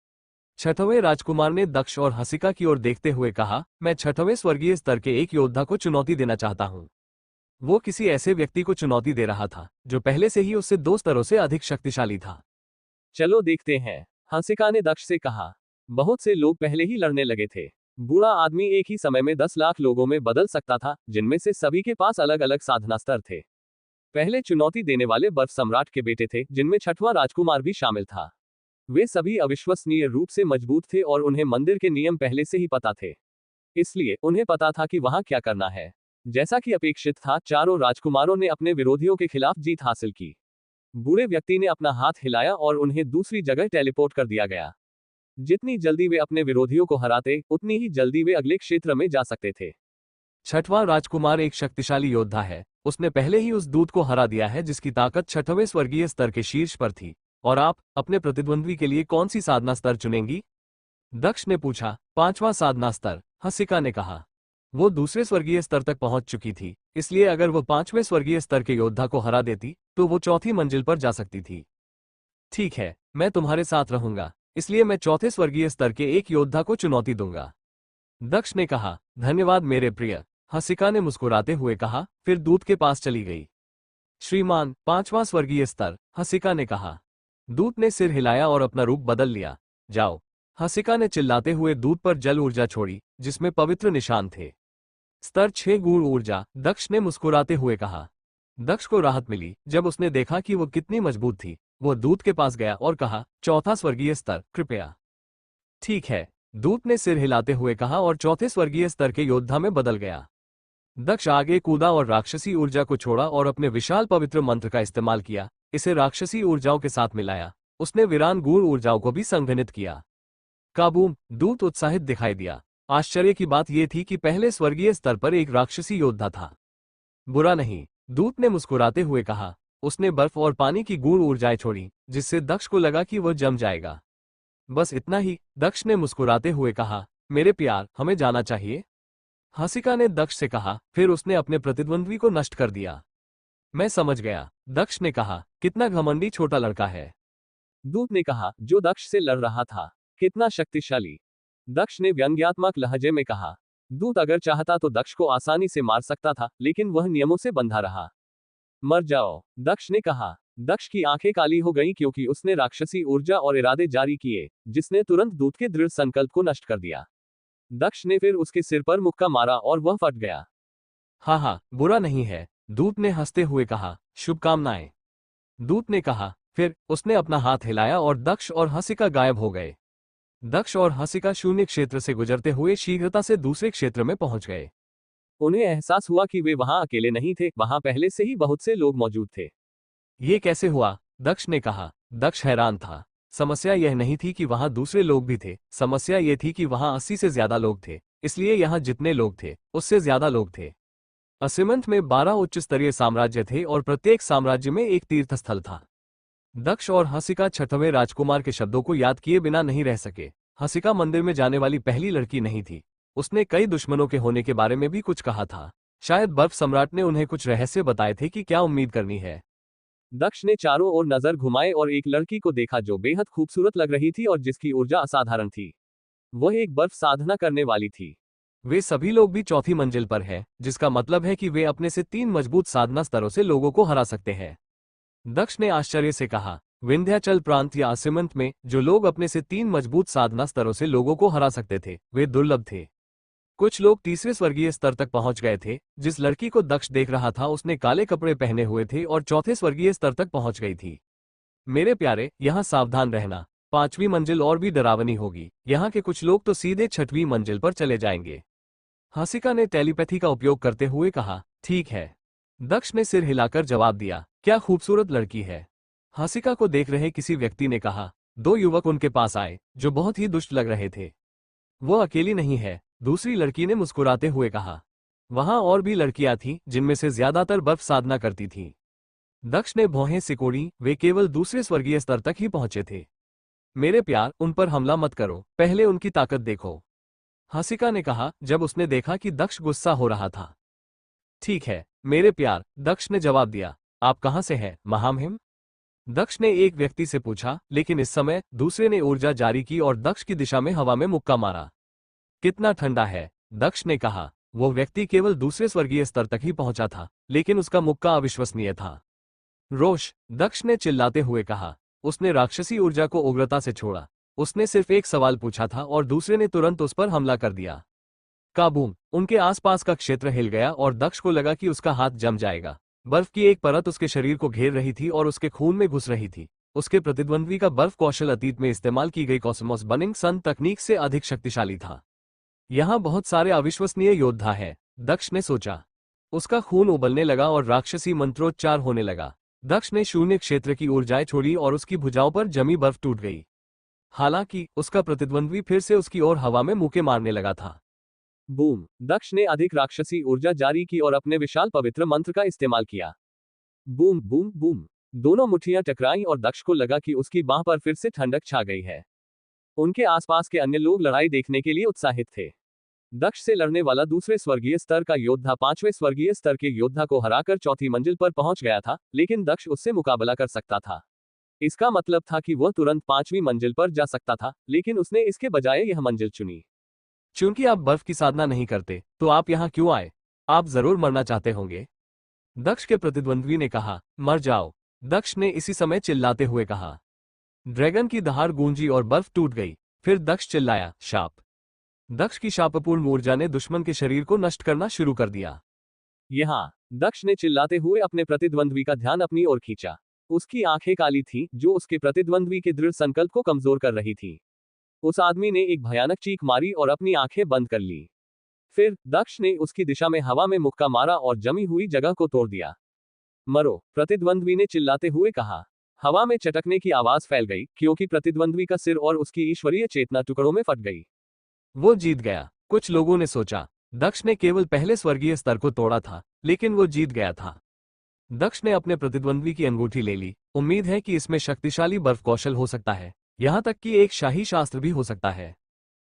छठवें राजकुमार ने दक्ष और हंसिका की ओर देखते हुए कहा, मैं छठवें स्वर्गीय स्तर के एक योद्धा को चुनौती देना चाहता हूं। वो किसी ऐसे व्यक्ति को चुनौती दे रहा था जो पहले से ही उससे 2 स्तरों से अधिक शक्तिशाली था। चलो देखते हैं। हंसिका ने दक्ष से कहा। बहुत से लोग पहले ही लड़ने लगे थे। बूढ़ा आदमी एक ही समय में 10 लाख लोगों में बदल सकता था, जिनमें से सभी के पास अलग अलग साधना स्तर थे। पहले चुनौती देने वाले बर्फ सम्राट के बेटे थे, जिनमें छठवां राजकुमार भी शामिल था। वे सभी अविश्वसनीय रूप से मजबूत थे और उन्हें मंदिर के नियम पहले से ही पता थे। इसलिए उन्हें पता था कि वहां क्या करना है। जैसा कि अपेक्षित था, चारों राजकुमारों ने अपने विरोधियों के खिलाफ जीत हासिल की। बूढ़े व्यक्ति ने अपना हाथ हिलाया और उन्हें दूसरी जगह टेलीपोर्ट कर दिया गया। जितनी जल्दी वे अपने विरोधियों को हराते, उतनी ही जल्दी वे अगले क्षेत्र में जा सकते थे। छठवां राजकुमार एक शक्तिशाली योद्धा है। उसने पहले ही उस दूत को हरा दिया है जिसकी ताकत छठवें स्वर्गीय स्तर के शीर्ष पर थी। और आप अपने प्रतिद्वंद्वी के लिए कौन सी साधना स्तर चुनेंगी? दक्ष ने पूछा। 5वां साधना स्तर, हंसिका ने कहा। वो दूसरे स्वर्गीय स्तर तक पहुंच चुकी थी, इसलिए अगर वो 5वें स्वर्गीय स्तर के योद्धा को हरा देती तो वो चौथी मंजिल पर जा सकती थी। ठीक है, मैं तुम्हारे साथ रहूंगा, इसलिए मैं चौथे स्वर्गीय स्तर के एक योद्धा को चुनौती दूंगा। दक्ष ने कहा। धन्यवाद मेरे प्रिय, हंसिका ने मुस्कुराते हुए कहा, फिर दूत के पास चली गई। श्रीमान, 5वां स्वर्गीय स्तर, हंसिका ने कहा। दूत ने सिर हिलाया और अपना रूप बदल लिया। जाओ, हंसिका ने चिल्लाते हुए दूत पर जल ऊर्जा छोड़ी, जिसमें पवित्र निशान थे। स्तर 6 गूढ़ ऊर्जा, दक्ष ने मुस्कुराते हुए कहा। दक्ष को राहत मिली जब उसने देखा कि वो कितनी मजबूत थी। वो दूत के पास गया और कहा, चौथा स्वर्गीय स्तर, कृपया। ठीक है, दूत ने सिर हिलाते हुए कहा और चौथे स्वर्गीय स्तर के योद्धा में बदल गया। दक्ष आगे कूदा और राक्षसी ऊर्जा को छोड़ा और अपने विशाल पवित्र मंत्र का इस्तेमाल किया। इसे राक्षसी ऊर्जाओं के साथ मिलाया। उसने वीरान गूढ़ ऊर्जाओं को भी संघनित किया। काबूम! दूत उत्साहित दिखाई दिया। आश्चर्य की बात यह थी कि पहले स्वर्गीय स्तर पर एक राक्षसी योद्धा था। बुरा नहीं, दूत ने मुस्कुराते हुए कहा। उसने बर्फ और पानी की गूढ़ ऊर्जाएं छोड़ी, जिससे दक्ष को लगा कि वह जम जाएगा। बस इतना ही, दक्ष ने मुस्कुराते हुए कहा। मेरे प्यार, हमें जाना चाहिए। हंसिका ने दक्ष से कहा, फिर उसने अपने प्रतिद्वंद्वी को नष्ट कर दिया। मैं समझ गया, दक्ष ने कहा। कितना घमंडी छोटा लड़का है। दूत ने कहा, जो दक्ष से लड़ रहा था। कितना शक्तिशाली। दक्ष ने व्यंग्यात्मक लहजे में कहा। दूत अगर चाहता तो दक्ष को आसानी से मार सकता था, लेकिन वह नियमों से बंधा रहा। मर जाओ, दक्ष ने कहा। दक्ष की आंखें काली हो गईं क्योंकि उसने राक्षसी ऊर्जा और इरादे जारी किए, जिसने तुरंत दूत के दृढ़ संकल्प को नष्ट कर दिया। दक्ष ने फिर उसके सिर पर मुक्का मारा और वह फट गया। हाँ, बुरा नहीं है, दूत ने हंसते हुए कहा। शुभकामनाएं। दूत ने कहा। फिर उसने अपना हाथ हिलाया और दक्ष और हंसिका गायब हो गए। दक्ष और हंसिका शून्य क्षेत्र से गुजरते हुए शीघ्रता से दूसरे क्षेत्र में पहुंच गए। उन्हें एहसास हुआ कि वे वहां अकेले नहीं थे, वहां पहले से ही बहुत से लोग मौजूद थे। ये कैसे हुआ? दक्ष ने कहा। दक्ष हैरान था। समस्या यह नहीं थी कि वहां दूसरे लोग भी थे, समस्या यह थी कि वहां 80 से ज्यादा लोग थे, इसलिए यहां जितने लोग थे उससे ज्यादा लोग थे। असिमंथ में 12 उच्च स्तरीय साम्राज्य थे और प्रत्येक साम्राज्य में एक तीर्थस्थल था। दक्ष और हंसिका छठवें राजकुमार के शब्दों को याद किए बिना नहीं रह सके। हंसिका मंदिर में जाने वाली पहली लड़की नहीं थी। उसने कई दुश्मनों के होने के बारे में भी कुछ कहा था। शायद बर्फ सम्राट ने उन्हें कुछ रहस्य बताए थे कि क्या उम्मीद करनी है। दक्ष ने चारों ओर नजर घुमाए और एक लड़की को देखा जो बेहद खूबसूरत लग रही थी और जिसकी ऊर्जा असाधारण थी। वह एक बर्फ साधना करने वाली थी। वे सभी लोग भी चौथी मंजिल पर हैं, जिसका मतलब है कि वे अपने से 3 मजबूत साधना स्तरों से लोगों को हरा सकते हैं। दक्ष ने आश्चर्य से कहा। विंध्याचल प्रांत या असिमंथ में जो लोग अपने से 3 मजबूत साधना स्तरों से लोगों को हरा सकते थे, वे दुर्लभ थे। कुछ लोग तीसरे स्वर्गीय स्तर तक पहुंच गए थे। जिस लड़की को दक्ष देख रहा था उसने काले कपड़े पहने हुए थे और चौथे स्वर्गीय स्तर तक पहुंच गई थी। मेरे प्यारे, यहाँ सावधान रहना। 5वीं मंजिल और भी डरावनी होगी। यहाँ के कुछ लोग तो सीधे 6वीं मंजिल पर चले जाएंगे। हंसिका ने टेलीपैथी का उपयोग करते हुए कहा। ठीक है, दक्ष ने सिर हिलाकर जवाब दिया। क्या खूबसूरत लड़की है। हंसिका को देख रहे किसी व्यक्ति ने कहा। 2 युवक उनके पास आए जो बहुत ही दुष्ट लग रहे थे। वो अकेली नहीं है, दूसरी लड़की ने मुस्कुराते हुए कहा। वहां और भी लड़कियां थीं जिनमें से ज्यादातर बर्फ साधना करती थीं। दक्ष ने भौहें सिकोड़ी। वे केवल दूसरे स्वर्गीय स्तर तक ही पहुंचे थे। मेरे प्यार, उन पर हमला मत करो, पहले उनकी ताकत देखो, हंसिका ने कहा जब उसने देखा कि दक्ष गुस्सा हो रहा था। ठीक है मेरे प्यार, दक्ष ने जवाब दिया। आप कहां से हैं, महामहिम? दक्ष ने एक व्यक्ति से पूछा, लेकिन इस समय दूसरे ने ऊर्जा जारी की और दक्ष की दिशा में हवा में मुक्का मारा। कितना ठंडा है, दक्ष ने कहा। वो व्यक्ति केवल दूसरे स्वर्गीय स्तर तक ही पहुंचा था, लेकिन उसका मुक्का अविश्वसनीय था। रोश, दक्ष ने चिल्लाते हुए कहा। उसने राक्षसी ऊर्जा को उग्रता से छोड़ा। उसने सिर्फ एक सवाल पूछा था और दूसरे ने तुरंत उस पर हमला कर दिया। काबूम! उनके आसपास का क्षेत्र हिल गया और दक्ष को लगा कि उसका हाथ जम जाएगा। बर्फ की एक परत उसके शरीर को घेर रही थी और उसके खून में घुस रही थी। उसके प्रतिद्वंद्वी का बर्फ कौशल अतीत में इस्तेमाल की गई कॉस्मोस बर्निंग सन तकनीक से अधिक शक्तिशाली था। यहाँ बहुत सारे अविश्वसनीय योद्धा हैं, दक्ष ने सोचा। उसका खून उबलने लगा और राक्षसी मंत्रोच्चार होने लगा। दक्ष ने शून्य क्षेत्र की ऊर्जाएं छोड़ी और उसकी भुजाओं पर जमी बर्फ टूट गई। हालांकि उसका प्रतिद्वंद्वी फिर से उसकी ओर हवा में मुक्के मारने लगा था। बूम! दक्ष ने अधिक राक्षसी ऊर्जा जारी की और अपने विशाल पवित्र मंत्र का इस्तेमाल किया। Boom boom boom! दोनों मुट्ठियां टकराईं और दक्ष को लगा कि उसकी बाह पर फिर से ठंडक छा गई है। उनके आसपास के अन्य लोग लड़ाई देखने के लिए उत्साहित थे। दक्ष से लड़ने वाला दूसरे स्वर्गीय स्तर का योद्धा पांचवें स्वर्गीय स्तर के योद्धा को हराकर चौथी मंजिल पर पहुंच गया था, लेकिन दक्ष उससे मुकाबला कर सकता था। इसका मतलब था कि वह तुरंत पांचवीं मंजिल पर जा सकता था, लेकिन उसने इसके बजाय यह मंजिल चुनी। चूंकि आप बर्फ की साधना नहीं करते, तो आप यहाँ क्यों आए? आप जरूर मरना चाहते होंगे। दक्ष के प्रतिद्वंद्वी ने कहा, मर जाओ। दक्ष ने इसी समय चिल्लाते हुए कहा। ड्रैगन की दहाड़ गूंजी और बर्फ टूट गई। फिर दक्ष चिल्लाया, शाप! दक्ष की शापपूर्ण ऊर्जा ने दुश्मन के शरीर को नष्ट करना शुरू कर दिया। यहाँ दक्ष ने चिल्लाते हुए अपने प्रतिद्वंद्वी का ध्यान अपनी ओर खींचा। उसकी आंखें काली थीं, जो उसके प्रतिद्वंद्वी के दृढ़ संकल्प को कमजोर कर रही थी। उस आदमी ने एक भयानक चीख मारी और अपनी आंखें बंद कर ली। फिर दक्ष ने उसकी दिशा में हवा में मुक्का मारा और जमी हुई जगह को तोड़ दिया। मरो! प्रतिद्वंद्वी ने चिल्लाते हुए कहा। हवा में चटकने की आवाज फैल गई, क्योंकि प्रतिद्वंद्वी का सिर और उसकी ईश्वरीय चेतना टुकड़ों में फट गई। वो जीत गया। कुछ लोगों ने सोचा, दक्ष ने केवल पहले स्वर्गीय स्तर को तोड़ा था, लेकिन वो जीत गया था। दक्ष ने अपने प्रतिद्वंद्वी की अंगूठी ले ली। उम्मीद है कि इसमें शक्तिशाली बर्फ कौशल हो सकता है, यहाँ तक कि एक शाही शास्त्र भी हो सकता है।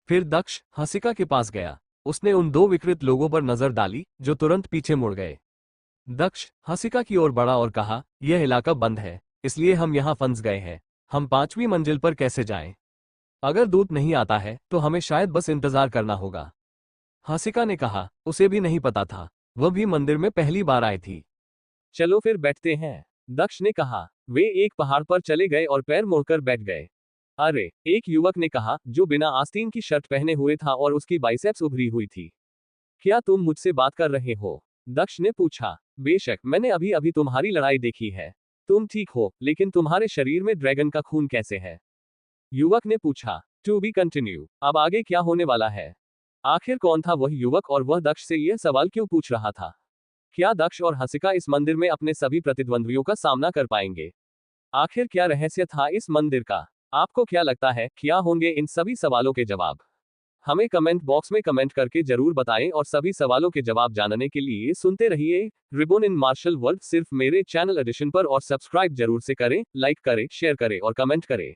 फिर दक्ष हसिका के पास गया। उसने उन दो विकृत लोगों पर नजर डाली, जो तुरंत पीछे मुड़ गए। दक्ष हसिका की ओर बढ़ा और कहा, यह इलाका बंद है, इसलिए हम यहाँ फंस गए हैं। हम पांचवी मंजिल पर कैसे जाएं? अगर दूत नहीं आता है, तो हमें शायद बस इंतजार करना होगा। हसिका ने कहा, उसे भी नहीं पता था, वह भी मंदिर में पहली बार आई थी। चलो फिर बैठते हैं, दक्ष ने कहा। वे एक पहाड़ पर चले गए और पैर मुड़कर बैठ गए। अरे! एक युवक ने कहा, जो बिना आस्तीन की शर्ट पहने हुए था और उसकी बाइसेप्स उभरी हुई थी। क्या तुम मुझसे बात कर रहे हो? दक्ष ने पूछा। बेशक, मैंने अभी अभी तुम्हारी लड़ाई देखी है। तुम ठीक हो, लेकिन तुम्हारे शरीर में ड्रैगन का खून कैसे है? युवक ने पूछा। To be continue. अब आगे क्या होने वाला है? आखिर कौन था वह युवक और वह दक्ष से यह सवाल क्यों पूछ रहा था? क्या दक्ष और हसिका इस मंदिर में अपने सभी प्रतिद्वंद्वियों का सामना कर पाएंगे? आखिर क्या रहस्य था इस मंदिर का? आपको क्या लगता है, क्या होंगे इन सभी सवालों के जवाब? हमें कमेंट बॉक्स में कमेंट करके जरूर बताएं और सभी सवालों के जवाब जानने के लिए सुनते रहिए रिबन इन मार्शल वर्ल्ड सिर्फ मेरे चैनल एडिशन पर, और सब्सक्राइब जरूर से करें, लाइक करें, शेयर करें और कमेंट करें।